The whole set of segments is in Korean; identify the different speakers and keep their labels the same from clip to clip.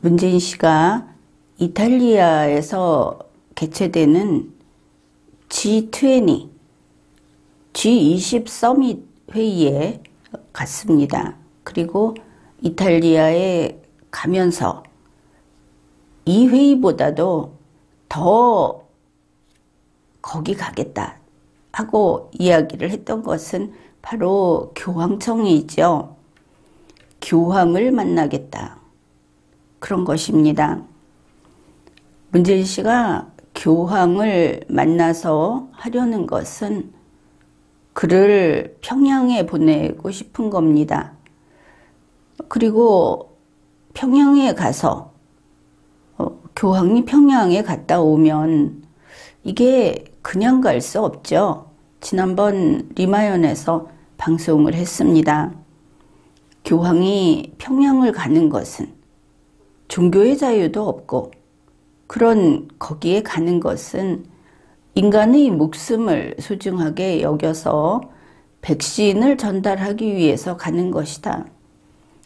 Speaker 1: 문재인 씨가 이탈리아에서 개최되는 G20, G20 서밋 회의에 갔습니다. 그리고 이탈리아에 가면서 이 회의보다도 더 거기 가겠다 하고 이야기를 했던 것은 바로 교황청이죠. 교황을 만나겠다. 그런 것입니다. 문재인 씨가 교황을 만나서 하려는 것은 그를 평양에 보내고 싶은 겁니다. 그리고 평양에 가서 교황이 평양에 갔다 오면 이게 그냥 갈 수 없죠. 지난번 리마연에서 방송을 했습니다. 교황이 평양을 가는 것은 종교의 자유도 없고 그런 거기에 가는 것은 인간의 목숨을 소중하게 여겨서 백신을 전달하기 위해서 가는 것이다.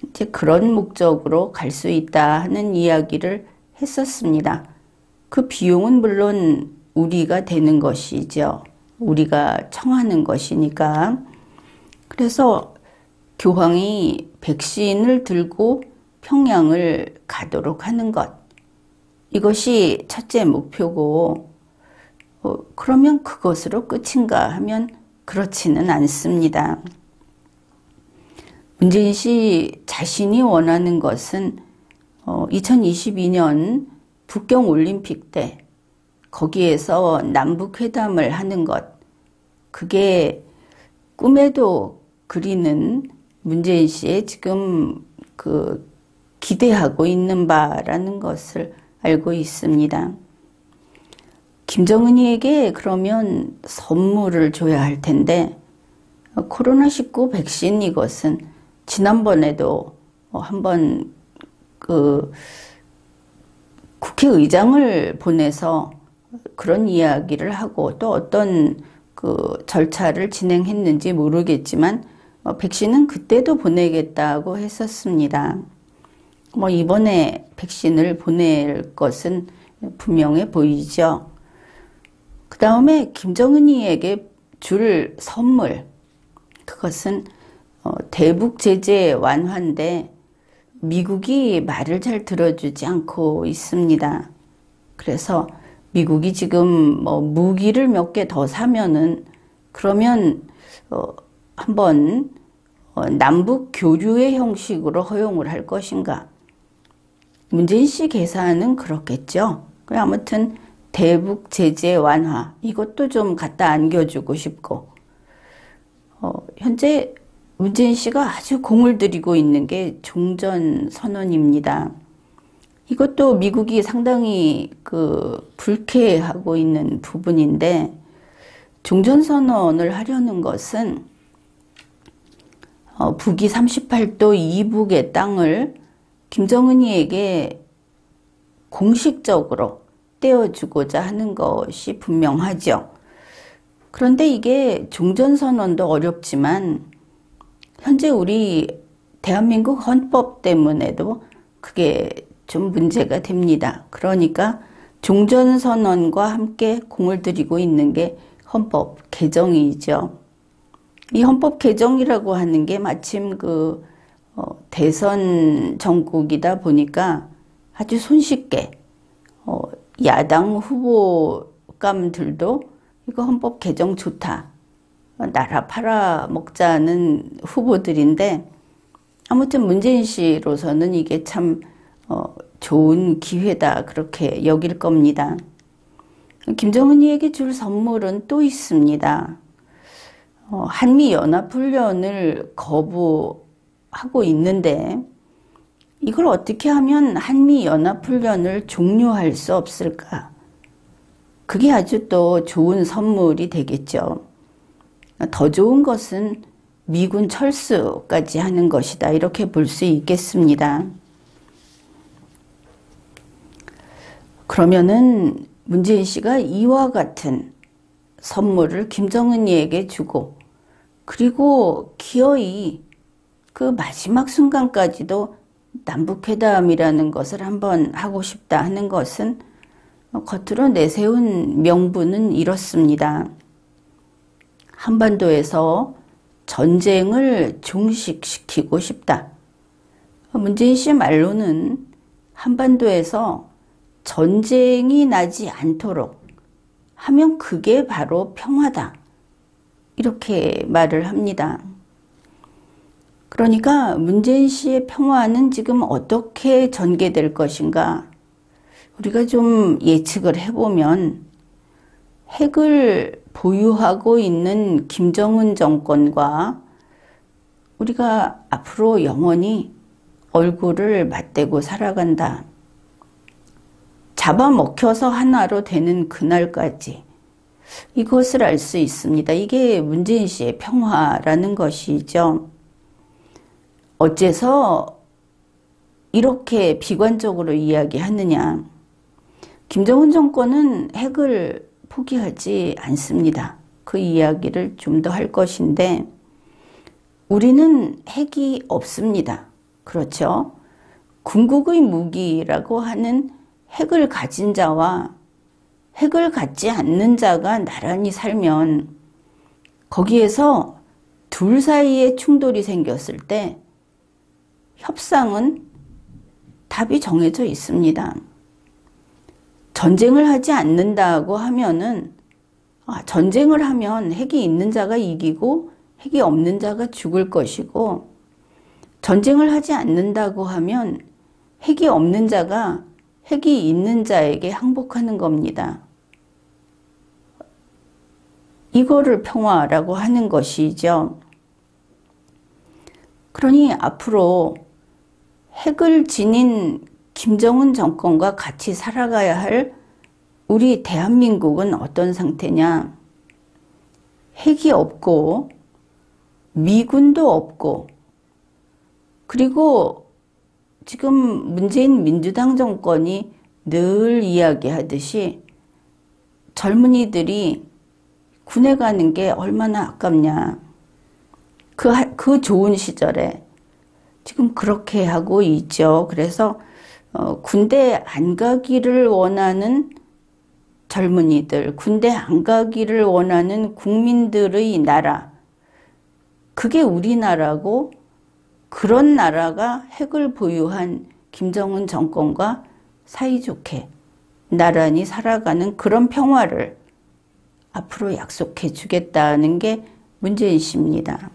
Speaker 1: 이제 그런 목적으로 갈 수 있다 하는 이야기를 했었습니다. 그 비용은 물론 우리가 되는 것이죠. 우리가 청하는 것이니까. 그래서 교황이 백신을 들고 평양을 가도록 하는 것. 이것이 첫째 목표고, 그러면 그것으로 끝인가 하면 그렇지는 않습니다. 문재인 씨 자신이 원하는 것은 2022년 북경 올림픽 때 거기에서 남북회담을 하는 것, 그게 꿈에도 그리는 문재인 씨의 지금 기대하고 있는 바라는 것을 알고 있습니다. 김정은이에게 그러면 선물을 줘야 할 텐데 코로나19 백신 이것은 지난번에도 한번 국회의장을 보내서 그런 이야기를 하고 또 어떤 절차를 진행했는지 모르겠지만 백신은 그때도 보내겠다고 했었습니다. 이번에 백신을 보낼 것은 분명해 보이죠. 그 다음에 김정은이에게 줄 선물, 그것은 대북 제재 완화인데 미국이 말을 잘 들어주지 않고 있습니다. 그래서 미국이 지금 무기를 몇 개 더 사면은 그러면 한번 남북 교류의 형식으로 허용을 할 것인가? 문재인 씨 계산은 그렇겠죠. 아무튼 대북 제재 완화 이것도 좀 갖다 안겨주고 싶고 현재 문재인 씨가 아주 공을 들이고 있는 게 종전선언입니다. 이것도 미국이 상당히 불쾌하고 있는 부분인데 종전선언을 하려는 것은 북위 38도 이북의 땅을 김정은이에게 공식적으로 떼어주고자 하는 것이 분명하죠. 그런데 이게 종전선언도 어렵지만 현재 우리 대한민국 헌법 때문에도 그게 좀 문제가 됩니다. 그러니까 종전선언과 함께 공을 들이고 있는 게 헌법 개정이죠. 이 헌법 개정이라고 하는 게 마침 대선 정국이다 보니까 아주 손쉽게 야당 후보감들도 이거 헌법 개정 좋다. 나라 팔아먹자는 후보들인데 아무튼 문재인 씨로서는 이게 참 좋은 기회다 그렇게 여길 겁니다. 김정은이에게 줄 선물은 또 있습니다. 한미연합훈련을 거부하고 있는데 이걸 어떻게 하면 한미연합훈련을 종료할 수 없을까? 그게 아주 또 좋은 선물이 되겠죠. 더 좋은 것은 미군 철수까지 하는 것이다. 이렇게 볼 수 있겠습니다. 그러면은 문재인 씨가 이와 같은 선물을 김정은이에게 주고 그리고 기어이 그 마지막 순간까지도 남북회담이라는 것을 한번 하고 싶다 하는 것은 겉으로 내세운 명분은 이렇습니다. 한반도에서 전쟁을 종식시키고 싶다. 문재인 씨 말로는 한반도에서 전쟁이 나지 않도록 하면 그게 바로 평화다. 이렇게 말을 합니다. 그러니까 문재인 씨의 평화는 지금 어떻게 전개될 것인가? 우리가 좀 예측을 해보면 핵을 보유하고 있는 김정은 정권과 우리가 앞으로 영원히 얼굴을 맞대고 살아간다. 잡아먹혀서 하나로 되는 그날까지 이것을 알 수 있습니다. 이게 문재인 씨의 평화라는 것이죠. 어째서 이렇게 비관적으로 이야기하느냐. 김정은 정권은 핵을 포기하지 않습니다. 그 이야기를 좀 더 할 것인데 우리는 핵이 없습니다. 그렇죠? 궁극의 무기라고 하는 핵을 가진 자와 핵을 갖지 않는 자가 나란히 살면 거기에서 둘 사이에 충돌이 생겼을 때 협상은 답이 정해져 있습니다. 전쟁을 하지 않는다고 하면은 전쟁을 하면 핵이 있는 자가 이기고 핵이 없는 자가 죽을 것이고 전쟁을 하지 않는다고 하면 핵이 없는 자가 핵이 있는 자에게 항복하는 겁니다. 이거를 평화라고 하는 것이죠. 그러니 앞으로 핵을 지닌 김정은 정권과 같이 살아가야 할 우리 대한민국은 어떤 상태냐? 핵이 없고 미군도 없고 그리고 지금 문재인 민주당 정권이 늘 이야기하듯이 젊은이들이 군에 가는 게 얼마나 아깝냐. 그 좋은 시절에 지금 그렇게 하고 있죠. 그래서 군대 안 가기를 원하는 젊은이들, 군대 안 가기를 원하는 국민들의 나라, 그게 우리나라고 그런 나라가 핵을 보유한 김정은 정권과 사이좋게 나란히 살아가는 그런 평화를 앞으로 약속해 주겠다는 게 문재인 씨입니다.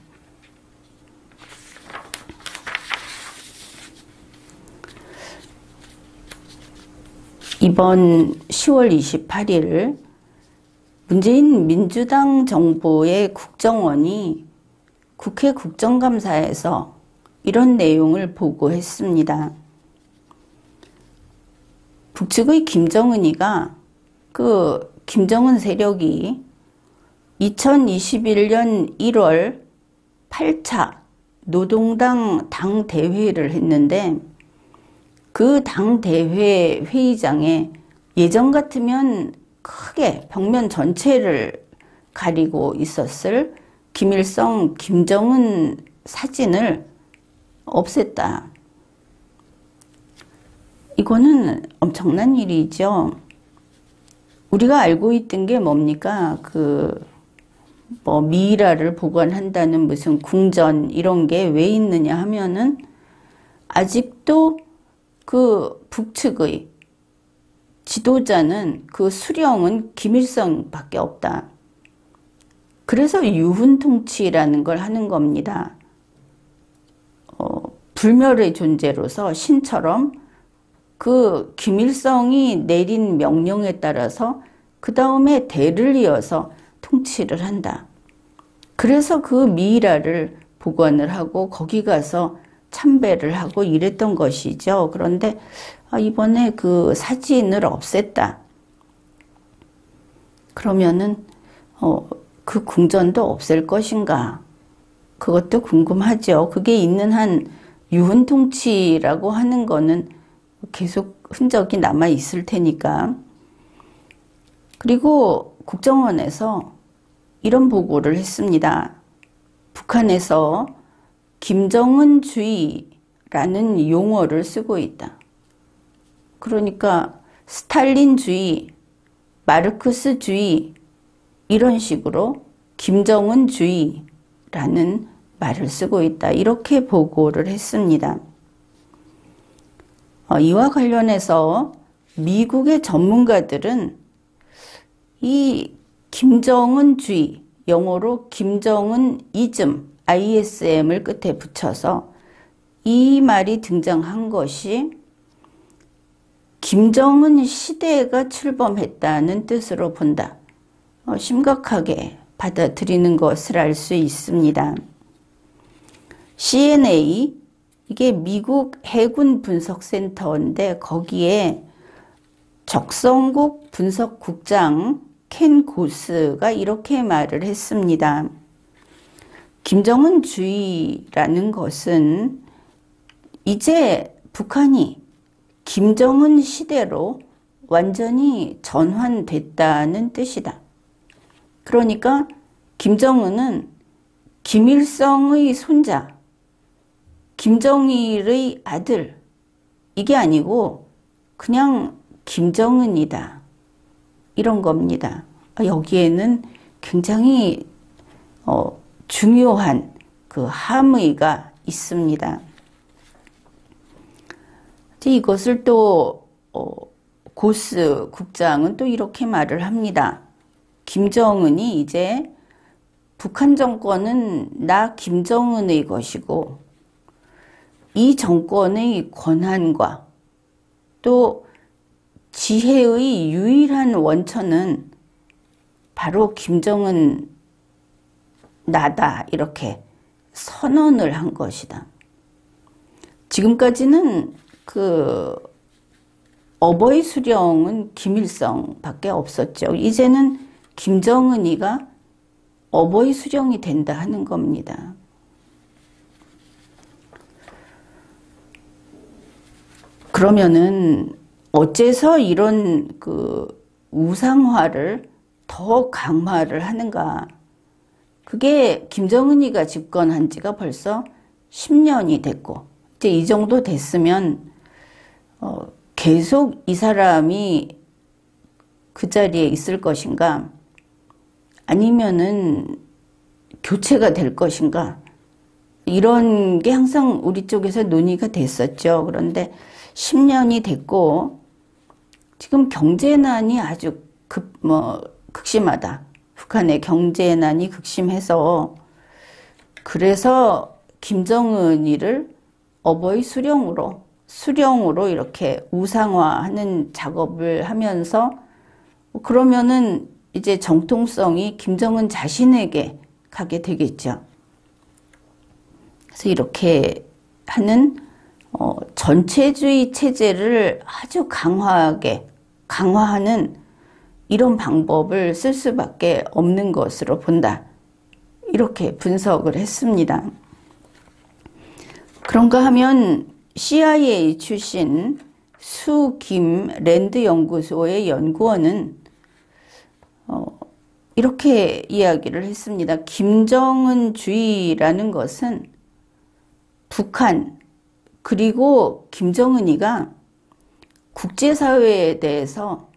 Speaker 1: 이번 10월 28일 문재인 민주당 정부의 국정원이 국회 국정감사에서 이런 내용을 보고했습니다. 북측의 김정은이가 그 김정은 세력이 2021년 1월 8차 노동당 당대회를 했는데 그 당대회 회의장에 예전 같으면 크게 벽면 전체를 가리고 있었을 김일성, 김정은 사진을 없앴다. 이거는 엄청난 일이죠. 우리가 알고 있던 게 뭡니까? 미이라를 보관한다는 무슨 궁전 이런 게 왜 있느냐 하면은 아직도 그 북측의 지도자는 그 수령은 김일성밖에 없다. 그래서 유훈통치라는 걸 하는 겁니다. 불멸의 존재로서 신처럼 그 김일성이 내린 명령에 따라서 그 다음에 대를 이어서 통치를 한다. 그래서 그 미이라를 복원을 하고 거기 가서 참배를 하고 이랬던 것이죠. 그런데 이번에 그 사진을 없앴다. 그러면은 그 궁전도 없앨 것인가? 그것도 궁금하죠. 그게 있는 한 유훈통치라고 하는 거는 계속 흔적이 남아 있을 테니까. 그리고 국정원에서 이런 보고를 했습니다. 북한에서 김정은주의라고 라는 용어를 쓰고 있다. 그러니까 스탈린주의, 마르크스주의 이런 식으로 김정은주의라는 말을 쓰고 있다. 이렇게 보고를 했습니다. 이와 관련해서 미국의 전문가들은 이 김정은주의, 영어로 김정은이즘, ISM을 끝에 붙여서 이 말이 등장한 것이 김정은 시대가 출범했다는 뜻으로 본다. 심각하게 받아들이는 것을 알 수 있습니다. CNA, 이게 미국 해군 분석센터인데 거기에 적성국 분석국장 켄 고스가 이렇게 말을 했습니다. 김정은주의라는 것은 이제 북한이 김정은 시대로 완전히 전환됐다는 뜻이다. 그러니까 김정은은 김일성의 손자, 김정일의 아들, 이게 아니고 그냥 김정은이다. 이런 겁니다. 여기에는 굉장히 중요한 그 함의가 있습니다. 이것을 또 고스 국장은 또 이렇게 말을 합니다. 김정은이 이제 북한 정권은 나 김정은의 것이고 이 정권의 권한과 또 지혜의 유일한 원천은 바로 김정은 나다 이렇게 선언을 한 것이다. 지금까지는 그 어버이 수령은 김일성밖에 없었죠. 이제는 김정은이가 어버이 수령이 된다 하는 겁니다. 그러면은 어째서 이런 그 우상화를 더 강화를 하는가? 그게 김정은이가 집권한 지가 벌써 10년이 됐고 이제 이 정도 됐으면 계속 이 사람이 그 자리에 있을 것인가? 아니면은 교체가 될 것인가? 이런 게 항상 우리 쪽에서 논의가 됐었죠. 그런데 10년이 됐고 지금 경제난이 아주 극심하다. 북한의 경제난이 극심해서 그래서 김정은이를 어버이 수령으로 이렇게 우상화하는 작업을 하면서 그러면은 이제 정통성이 김정은 자신에게 가게 되겠죠. 그래서 이렇게 하는 전체주의 체제를 아주 강화하는 이런 방법을 쓸 수밖에 없는 것으로 본다. 이렇게 분석을 했습니다. 그런가 하면 CIA 출신 수김 랜드 연구소의 연구원은 이렇게 이야기를 했습니다. 김정은주의라는 것은 북한 그리고 김정은이가 국제사회에 대해서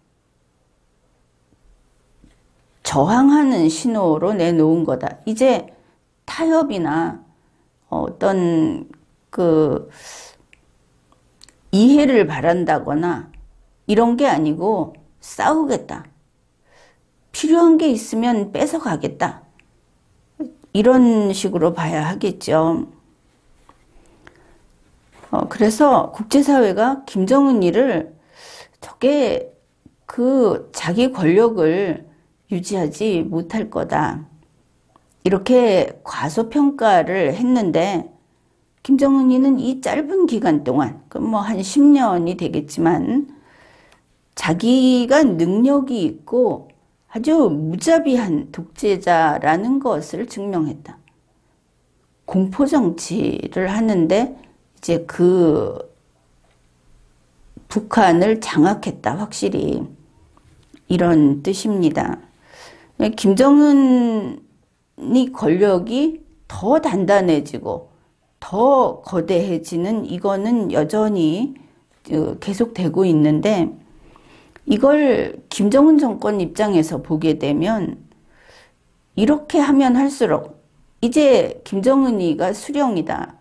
Speaker 1: 저항하는 신호로 내놓은 거다. 이제 타협이나 어떤 그 이해를 바란다거나 이런 게 아니고 싸우겠다. 필요한 게 있으면 뺏어가겠다. 이런 식으로 봐야 하겠죠. 그래서 국제사회가 김정은이를 저게 그 자기 권력을 유지하지 못할 거다. 이렇게 과소평가를 했는데 김정은이는 이 짧은 기간 동안, 그럼 뭐 한 10년이 되겠지만 자기가 능력이 있고 아주 무자비한 독재자라는 것을 증명했다. 공포정치를 하는데 이제 그 북한을 장악했다. 확실히 이런 뜻입니다. 김정은이 권력이 더 단단해지고 더 거대해지는 이거는 여전히 계속되고 있는데 이걸 김정은 정권 입장에서 보게 되면 이렇게 하면 할수록 이제 김정은이가 수령이다.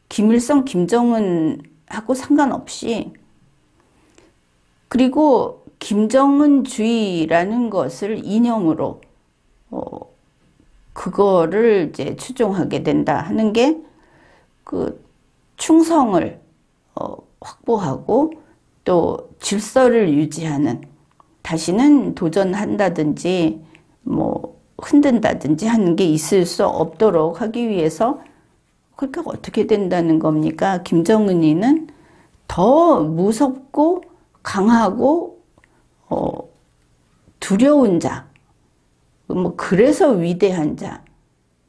Speaker 1: 김일성, 김정은하고 상관없이 그리고 김정은주의라는 것을 이념으로 그거를 이제 추종하게 된다 하는 게 그 충성을 확보하고 또 질서를 유지하는 다시는 도전한다든지 뭐 흔든다든지 하는 게 있을 수 없도록 하기 위해서 그렇게 어떻게 된다는 겁니까? 김정은이는 더 무섭고 강하고 두려운 자, 뭐 그래서 위대한 자,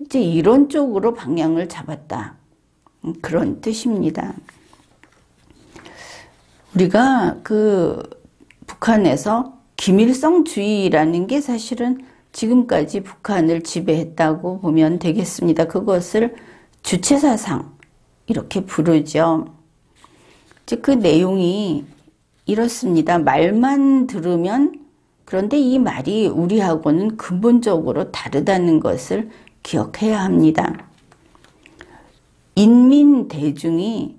Speaker 1: 이제 이런 쪽으로 방향을 잡았다. 그런 뜻입니다. 우리가 그 북한에서 김일성주의라는 게 사실은 지금까지 북한을 지배했다고 보면 되겠습니다. 그것을 주체사상 이렇게 부르죠. 즉 그 내용이 이렇습니다. 말만 들으면 그런데 이 말이 우리하고는 근본적으로 다르다는 것을 기억해야 합니다. 인민 대중이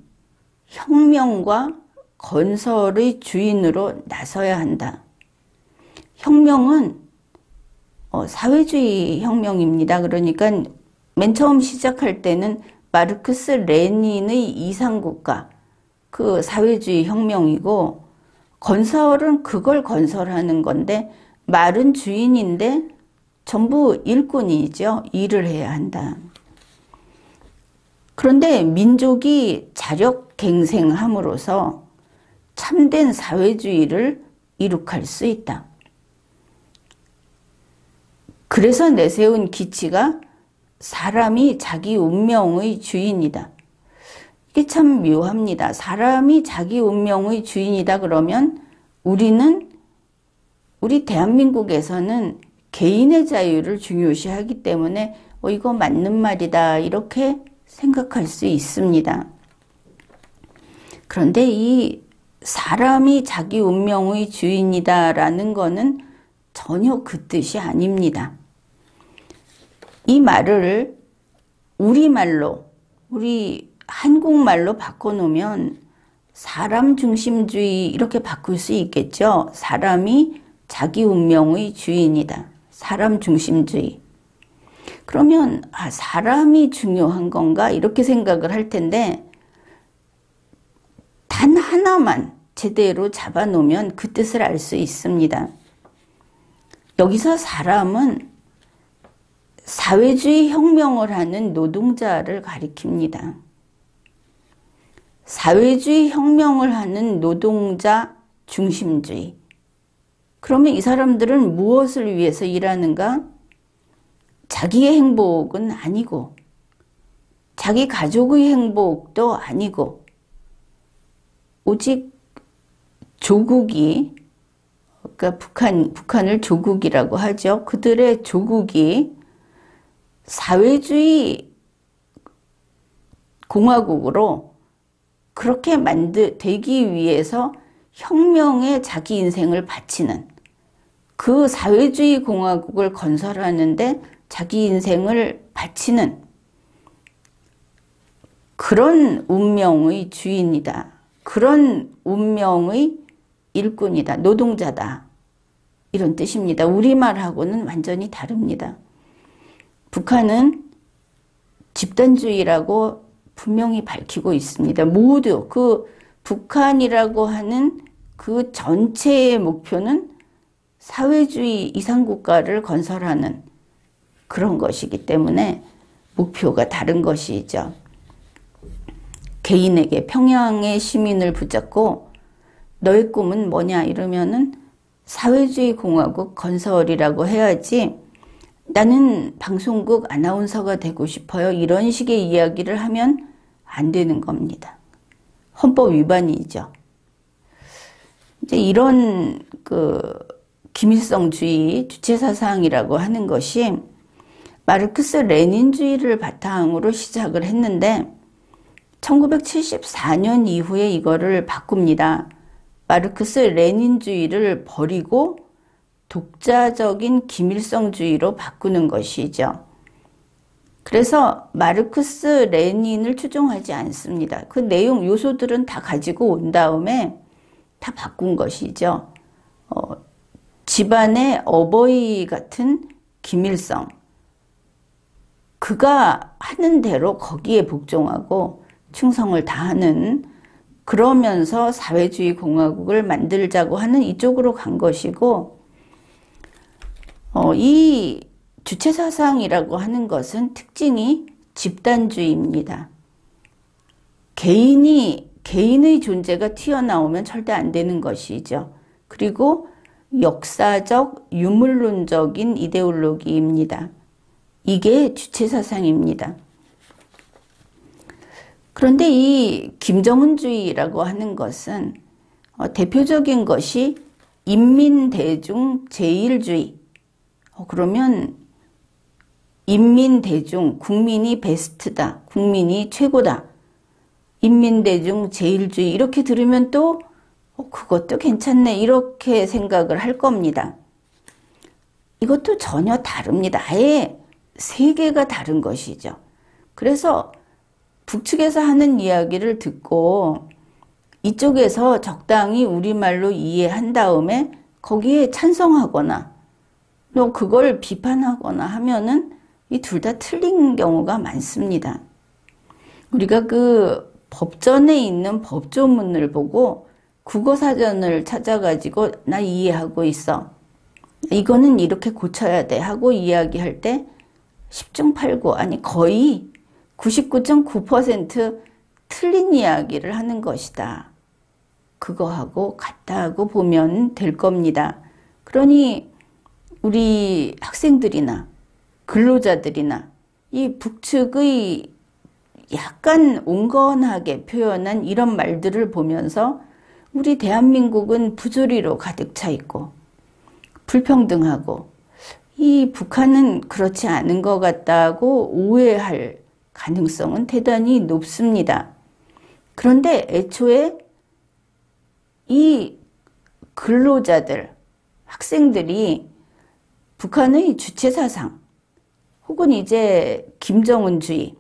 Speaker 1: 혁명과 건설의 주인으로 나서야 한다. 혁명은 사회주의 혁명입니다. 그러니까 맨 처음 시작할 때는 마르크스 레닌의 이상국가, 그 사회주의 혁명이고 건설은 그걸 건설하는 건데 말은 주인인데 전부 일꾼이죠. 일을 해야 한다. 그런데 민족이 자력갱생함으로써 참된 사회주의를 이룩할 수 있다. 그래서 내세운 기치가 사람이 자기 운명의 주인이다. 이게 참 묘합니다. 사람이 자기 운명의 주인이다 그러면 우리 대한민국에서는 개인의 자유를 중요시하기 때문에 이거 맞는 말이다 이렇게 생각할 수 있습니다. 그런데 이 사람이 자기 운명의 주인이다라는 거는 전혀 그 뜻이 아닙니다. 이 말을 우리말로, 우리 한국말로 바꿔놓으면 사람 중심주의 이렇게 바꿀 수 있겠죠. 사람이 자기 운명의 주인이다. 사람 중심주의. 그러면 사람이 중요한 건가 이렇게 생각을 할 텐데 단 하나만 제대로 잡아놓으면 그 뜻을 알 수 있습니다. 여기서 사람은 사회주의 혁명을 하는 노동자를 가리킵니다. 사회주의 혁명을 하는 노동자 중심주의. 그러면 이 사람들은 무엇을 위해서 일하는가? 자기의 행복은 아니고 자기 가족의 행복도 아니고 오직 조국이, 그러니까 북한을 조국이라고 하죠. 그들의 조국이 사회주의 공화국으로 그렇게 되기 위해서 혁명에 자기 인생을 바치는 그 사회주의 공화국을 건설하는데 자기 인생을 바치는 그런 운명의 주인이다. 그런 운명의 일꾼이다. 노동자다. 이런 뜻입니다. 우리말하고는 완전히 다릅니다. 북한은 집단주의라고 분명히 밝히고 있습니다. 모두 그 북한이라고 하는 그 전체의 목표는 사회주의 이상국가를 건설하는 그런 것이기 때문에 목표가 다른 것이죠. 개인에게 평양의 시민을 붙잡고 너의 꿈은 뭐냐 이러면은 사회주의 공화국 건설이라고 해야지 나는 방송국 아나운서가 되고 싶어요. 이런 식의 이야기를 하면 안 되는 겁니다. 헌법 위반이죠. 이제 이런 김일성주의 주체사상이라고 하는 것이 마르크스 레닌주의를 바탕으로 시작을 했는데 1974년 이후에 이거를 바꿉니다. 마르크스 레닌주의를 버리고 독자적인 김일성주의로 바꾸는 것이죠. 그래서 마르크스 레닌을 추종하지 않습니다. 그 내용 요소들은 다 가지고 온 다음에 다 바꾼 것이죠. 집안의 어버이 같은 김일성, 그가 하는 대로 거기에 복종하고 충성을 다하는, 그러면서 사회주의 공화국을 만들자고 하는 이쪽으로 간 것이고, 이 주체사상이라고 하는 것은 특징이 집단주의입니다. 개인의 존재가 튀어나오면 절대 안 되는 것이죠. 그리고 역사적, 유물론적인 이데올로기입니다. 이게 주체사상입니다. 그런데 이 김정은주의라고 하는 것은 대표적인 것이 인민대중 제일주의. 그러면 인민대중, 국민이 베스트다, 국민이 최고다, 인민대중 제일주의, 이렇게 들으면 또 그것도 괜찮네, 이렇게 생각을 할 겁니다. 이것도 전혀 다릅니다. 아예 세계가 다른 것이죠. 그래서 북측에서 하는 이야기를 듣고 이쪽에서 적당히 우리말로 이해한 다음에 거기에 찬성하거나 또 그걸 비판하거나 하면은 이 둘 다 틀린 경우가 많습니다. 우리가 그 법전에 있는 법조문을 보고 국어사전을 찾아가지고 나 이해하고 있어, 이거는 이렇게 고쳐야 돼 하고 이야기할 때 10중 8구, 아니 거의 99.9% 틀린 이야기를 하는 것이다. 그거하고 같다고 보면 될 겁니다. 그러니 우리 학생들이나 근로자들이나 이 북측의 약간 온건하게 표현한 이런 말들을 보면서 우리 대한민국은 부조리로 가득 차 있고 불평등하고 이 북한은 그렇지 않은 것 같다고 오해할 가능성은 대단히 높습니다. 그런데 애초에 이 근로자들, 학생들이 북한의 주체사상 혹은 이제 김정은주의,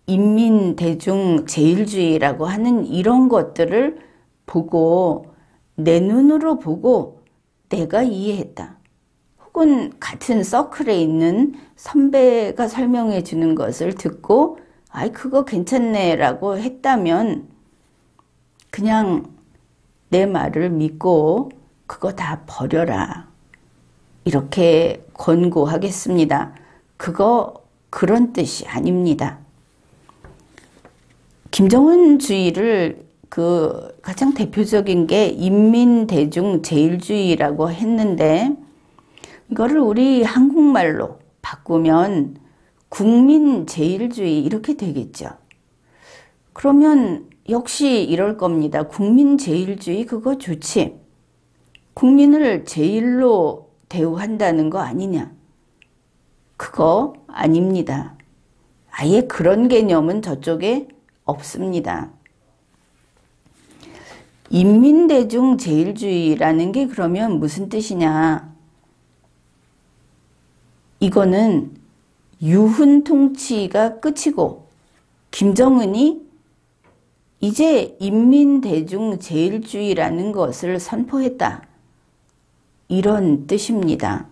Speaker 1: 인민대중 제일주의라고 하는 이런 것들을 보고 내 눈으로 보고 내가 이해했다, 혹은 같은 서클에 있는 선배가 설명해 주는 것을 듣고 아이 그거 괜찮네 라고 했다면 그냥 내 말을 믿고 그거 다 버려라, 이렇게 권고하겠습니다. 그런 뜻이 아닙니다. 김정은주의를 가장 대표적인 게 인민대중 제일주의라고 했는데 이거를 우리 한국말로 바꾸면 국민제일주의 이렇게 되겠죠. 그러면 역시 이럴 겁니다. 국민제일주의 그거 좋지. 국민을 제일로 대우한다는 거 아니냐. 그거 아닙니다. 아예 그런 개념은 저쪽에 없습니다. 인민대중 제일주의라는 게 그러면 무슨 뜻이냐. 이거는 유훈 통치가 끝이고 김정은이 이제 인민대중 제일주의라는 것을 선포했다, 이런 뜻입니다.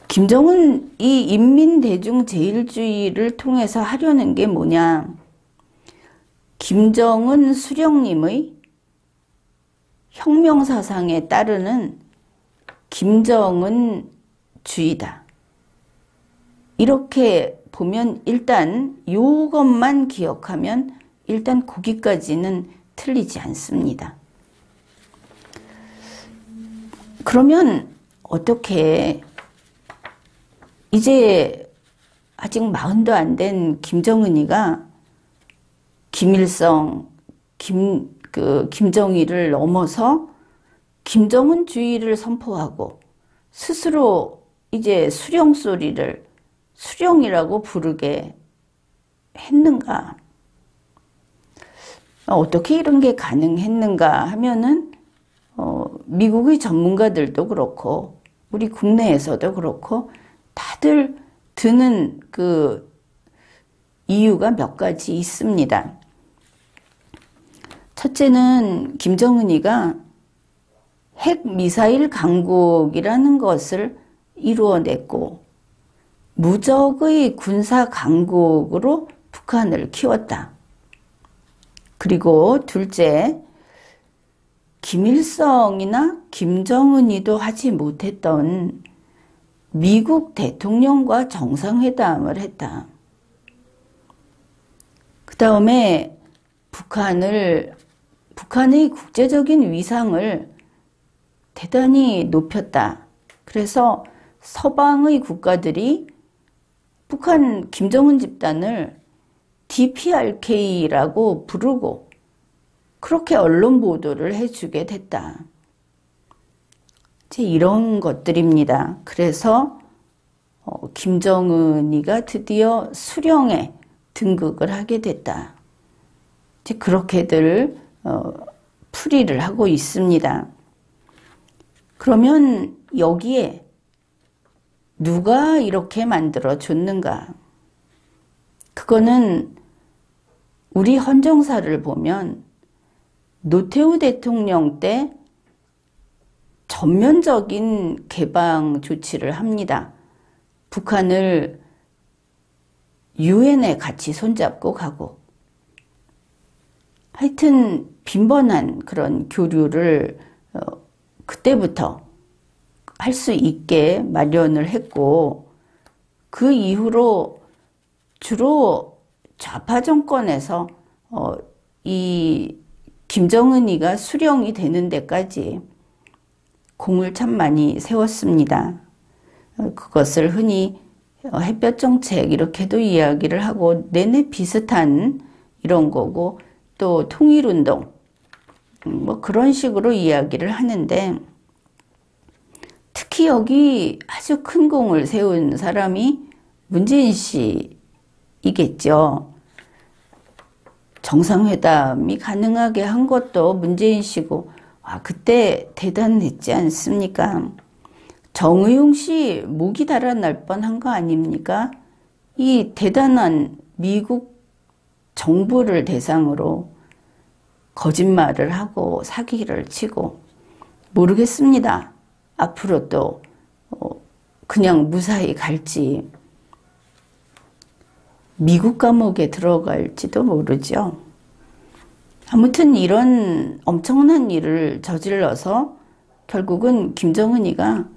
Speaker 1: 김정은 이 인민대중 제일주의를 통해서 하려는 게 뭐냐. 김정은 수령님의 혁명사상에 따르는 김정은주의다. 이렇게 보면 일단 요것만 기억하면 일단 거기까지는 틀리지 않습니다. 그러면 어떻게 이제 아직 40도 안 된 김정은이가 김일성, 김정일을 넘어서 김정은주의를 선포하고 스스로 이제 수령 소리를 수령이라고 부르게 했는가? 어떻게 이런 게 가능했는가 하면은 미국의 전문가들도 그렇고 우리 국내에서도 그렇고 다들 드는 그 이유가 몇 가지 있습니다. 첫째는 김정은이가 핵미사일 강국이라는 것을 이루어냈고 무적의 군사 강국으로 북한을 키웠다. 그리고 둘째, 김일성이나 김정은이도 하지 못했던 미국 대통령과 정상회담을 했다. 그 다음에 북한의 국제적인 위상을 대단히 높였다. 그래서 서방의 국가들이 북한 김정은 집단을 DPRK라고 부르고 그렇게 언론 보도를 해주게 됐다. 이제 이런 것들입니다. 그래서 김정은이가 드디어 수령에 등극을 하게 됐다. 이제 그렇게들 풀이를 하고 있습니다. 그러면 여기에 누가 이렇게 만들어 줬는가? 그거는 우리 헌정사를 보면 노태우 대통령 때 전면적인 개방 조치를 합니다. 북한을 유엔에 같이 손잡고 가고 하여튼 빈번한 그런 교류를 그때부터 할 수 있게 마련을 했고 그 이후로 주로 좌파 정권에서 이 김정은이가 수령이 되는 데까지 공을 참 많이 세웠습니다. 그것을 흔히 햇볕 정책 이렇게도 이야기를 하고 내내 비슷한 이런 거고 또 통일운동 뭐 그런 식으로 이야기를 하는데 특히 여기 아주 큰 공을 세운 사람이 문재인 씨이겠죠. 정상회담이 가능하게 한 것도 문재인 씨고 그때 대단했지 않습니까? 정의용 씨 목이 달아날 뻔한 거 아닙니까? 이 대단한 미국 정부를 대상으로 거짓말을 하고 사기를 치고 모르겠습니다. 앞으로 또 그냥 무사히 갈지 미국 감옥에 들어갈지도 모르죠. 아무튼 이런 엄청난 일을 저질러서 결국은 김정은이가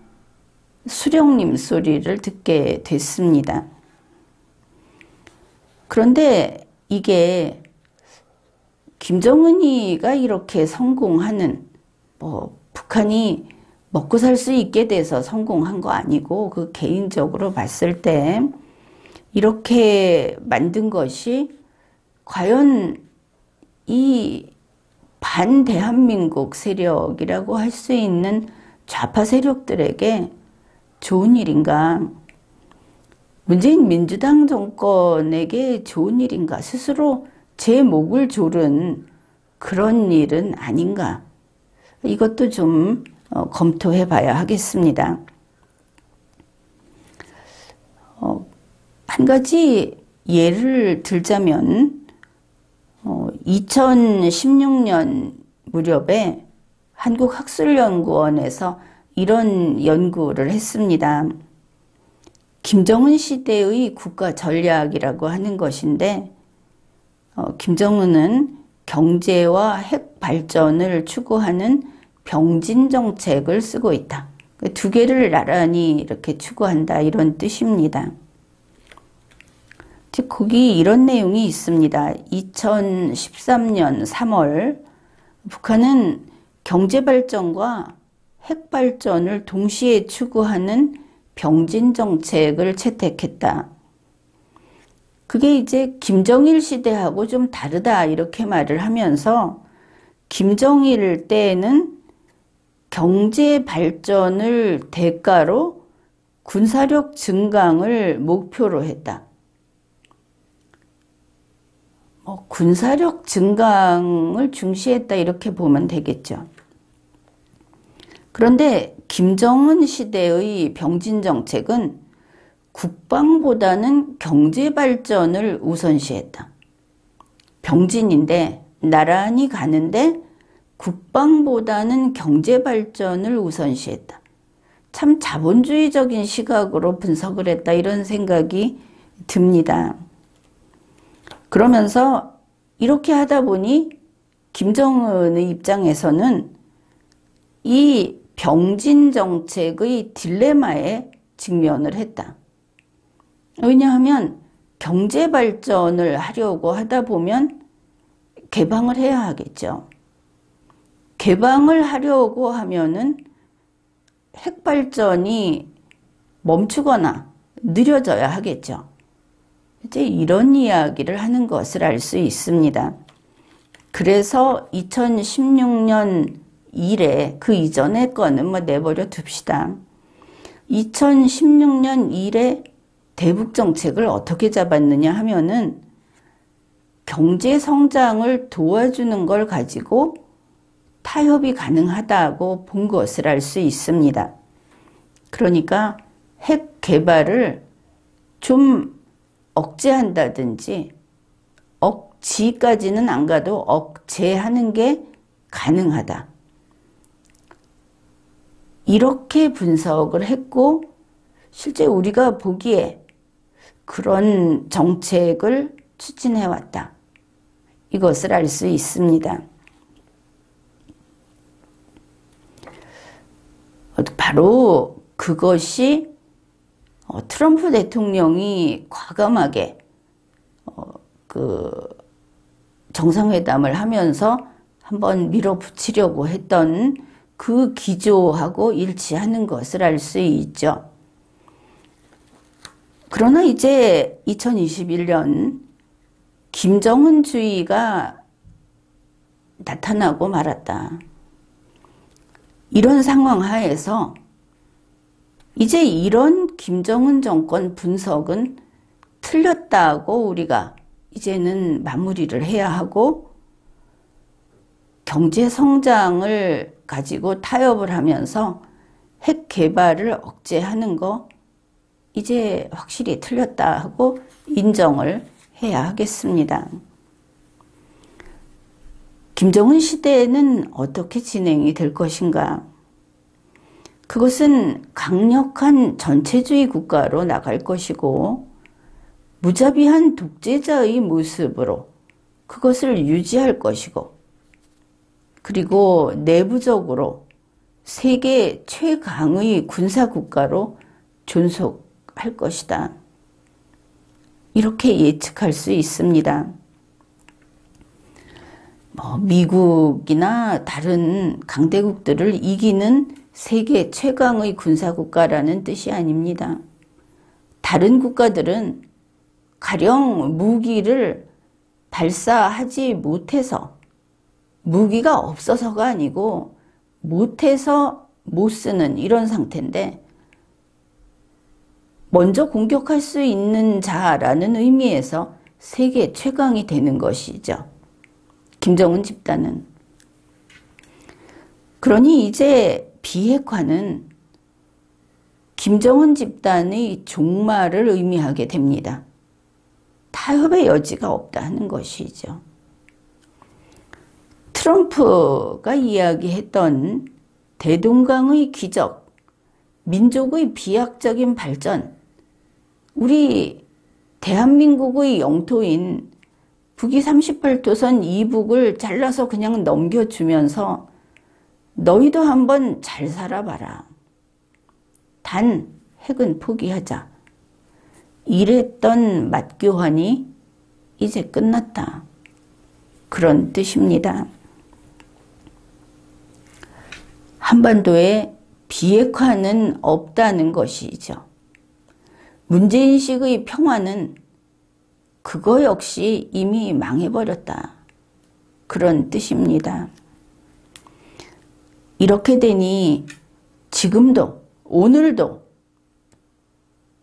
Speaker 1: 수령님 소리를 듣게 됐습니다. 그런데 이게 김정은이가 이렇게 성공하는 북한이 먹고 살 수 있게 돼서 성공한 거 아니고 그 개인적으로 봤을 때 이렇게 만든 것이 과연 이 반대한민국 세력이라고 할 수 있는 좌파 세력들에게 좋은 일인가? 문재인 민주당 정권에게 좋은 일인가? 스스로 제 목을 조른 그런 일은 아닌가? 이것도 좀 검토해 봐야 하겠습니다. 한 가지 예를 들자면 2016년 무렵에 한국학술연구원에서 이런 연구를 했습니다. 김정은 시대의 국가 전략이라고 하는 것인데 김정은은 경제와 핵 발전을 추구하는 병진 정책을 쓰고 있다. 두 개를 나란히 이렇게 추구한다 이런 뜻입니다. 즉 거기 이런 내용이 있습니다. 2013년 3월 북한은 경제 발전과 핵 발전을 동시에 추구하는 병진 정책을 채택했다. 그게 이제 김정일 시대하고 좀 다르다 이렇게 말을 하면서 김정일 때에는 경제 발전을 대가로 군사력 증강을 목표로 했다. 군사력 증강을 중시했다 이렇게 보면 되겠죠. 그런데 김정은 시대의 병진 정책은 국방보다는 경제 발전을 우선시했다. 병진인데 나란히 가는데 국방보다는 경제 발전을 우선시했다. 참 자본주의적인 시각으로 분석을 했다 이런 생각이 듭니다. 그러면서 이렇게 하다 보니 김정은의 입장에서는 이 병진 정책의 딜레마에 직면을 했다. 왜냐하면 경제 발전을 하려고 하다 보면 개방을 해야 하겠죠. 개방을 하려고 하면은 핵 발전이 멈추거나 느려져야 하겠죠. 이제 이런 이야기를 하는 것을 알 수 있습니다. 그래서 2016년 이래, 그 이전의 거는 내버려 둡시다. 2016년 이래 대북 정책을 어떻게 잡았느냐 하면은 경제 성장을 도와주는 걸 가지고 타협이 가능하다고 본 것을 알 수 있습니다. 그러니까 핵 개발을 좀 억제한다든지 억지까지는 안 가도 억제하는 게 가능하다. 이렇게 분석을 했고 실제 우리가 보기에 그런 정책을 추진해왔다. 이것을 알 수 있습니다. 바로 그것이 트럼프 대통령이 과감하게 그 정상회담을 하면서 한번 밀어붙이려고 했던 그 기조하고 일치하는 것을 알 수 있죠. 그러나 이제 2021년 김정은주의가 나타나고 말았다. 이런 상황 하에서 이제 이런 김정은 정권 분석은 틀렸다고 우리가 이제는 마무리를 해야 하고 경제 성장을 가지고 타협을 하면서 핵 개발을 억제하는 거 이제 확실히 틀렸다 하고 인정을 해야 하겠습니다. 김정은 시대에는 어떻게 진행이 될 것인가? 그것은 강력한 전체주의 국가로 나갈 것이고 무자비한 독재자의 모습으로 그것을 유지할 것이고 그리고 내부적으로 세계 최강의 군사국가로 존속할 것이다. 이렇게 예측할 수 있습니다. 미국이나 다른 강대국들을 이기는 세계 최강의 군사국가라는 뜻이 아닙니다. 다른 국가들은 가령 무기를 발사하지 못해서 무기가 없어서가 아니고 못해서 못 쓰는 이런 상태인데 먼저 공격할 수 있는 자라는 의미에서 세계 최강이 되는 것이죠. 김정은 집단은. 그러니 이제 비핵화는 김정은 집단의 종말을 의미하게 됩니다. 타협의 여지가 없다는 것이죠. 트럼프가 이야기했던 대동강의 기적, 민족의 비약적인 발전, 우리 대한민국의 영토인 북위 38도선 이북을 잘라서 그냥 넘겨주면서 너희도 한번 잘 살아봐라. 단 핵은 포기하자. 이랬던 맞교환이 이제 끝났다. 그런 뜻입니다. 한반도에 비핵화는 없다는 것이죠. 문제인식의 평화는 그거 역시 이미 망해버렸다. 그런 뜻입니다. 이렇게 되니 지금도 오늘도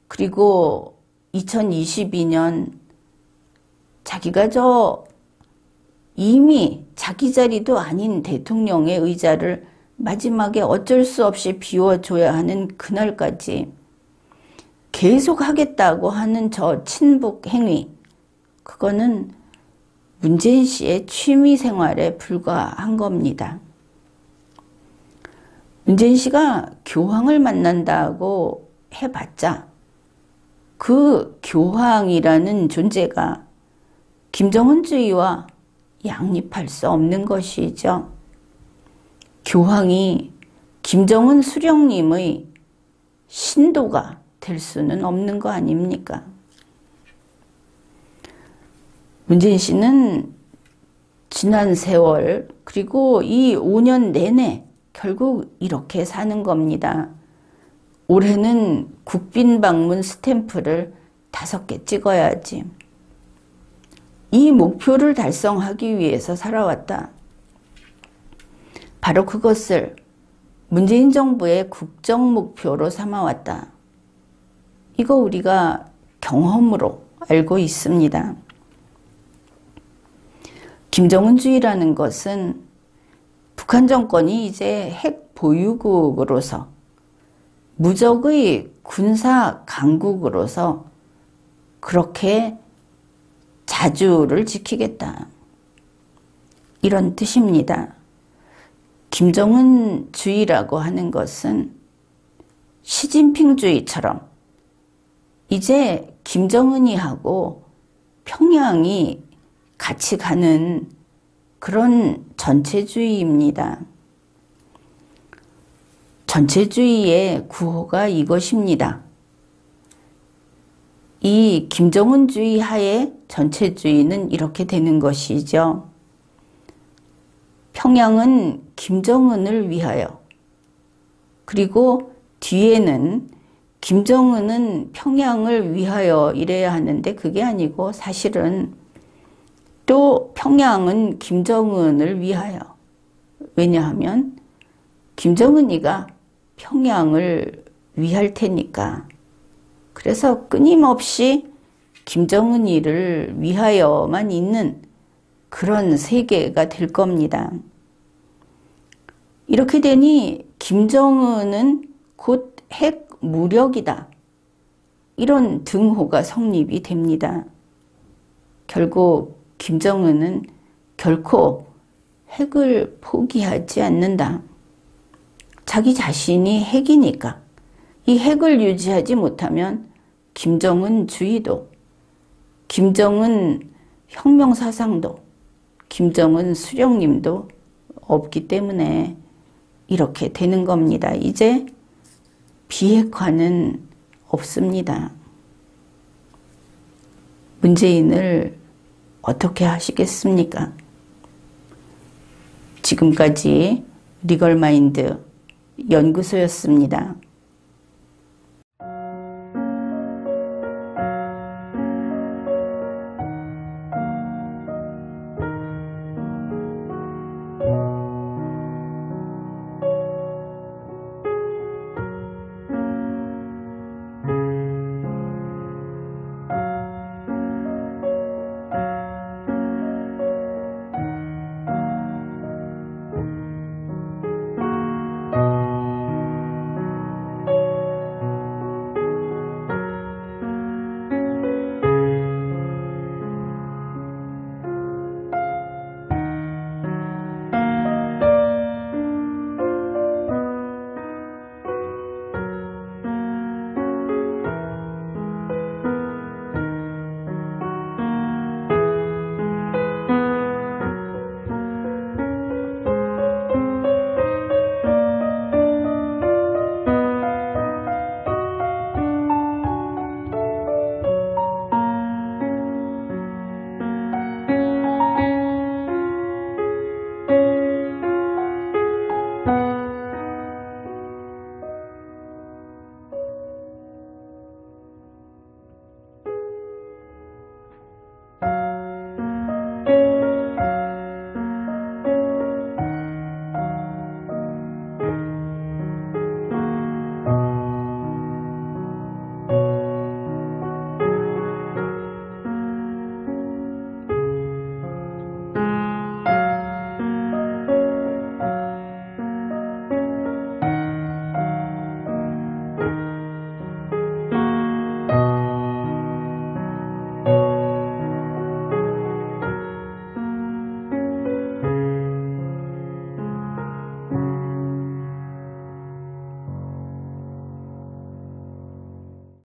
Speaker 1: 그리고 2022년 자기가 저 이미 자기 자리도 아닌 대통령의 의자를 마지막에 어쩔 수 없이 비워줘야 하는 그날까지 계속 하겠다고 하는 저 친북 행위, 그거는 문재인 씨의 취미 생활에 불과한 겁니다. 문재인 씨가 교황을 만난다고 해봤자 그 교황이라는 존재가 김정은주의와 양립할 수 없는 것이죠. 교황이 김정은 수령님의 신도가 될 수는 없는 거 아닙니까? 문재인 씨는 지난 세월 그리고 이 5년 내내 결국 이렇게 사는 겁니다. 올해는 국빈 방문 스탬프를 5개 찍어야지. 이 목표를 달성하기 위해서 살아왔다. 바로 그것을 문재인 정부의 국정 목표로 삼아왔다. 이거 우리가 경험으로 알고 있습니다. 김정은주의라는 것은 북한 정권이 이제 핵 보유국으로서 무적의 군사 강국으로서 그렇게 자주를 지키겠다. 이런 뜻입니다. 김정은주의라고 하는 것은 시진핑주의처럼 이제 김정은이하고 평양이 같이 가는 그런 전체주의입니다. 전체주의의 구호가 이것입니다. 이 김정은주의 하에 전체주의는 이렇게 되는 것이죠. 평양은 김정은을 위하여, 그리고 뒤에는 김정은은 평양을 위하여 이래야 하는데 그게 아니고 사실은 또 평양은 김정은을 위하여. 왜냐하면 김정은이가 평양을 위할 테니까. 그래서 끊임없이 김정은이를 위하여만 있는 그런 세계가 될 겁니다. 이렇게 되니 김정은은 곧 핵 무력이다. 이런 등호가 성립이 됩니다. 결국 김정은은 결코 핵을 포기하지 않는다. 자기 자신이 핵이니까. 이 핵을 유지하지 못하면 김정은주의도, 김정은 혁명사상도, 김정은 수령님도 없기 때문에 이렇게 되는 겁니다. 이제 비핵화는 없습니다. 문재인을 어떻게 하시겠습니까? 지금까지 리걸마인드 연구소였습니다.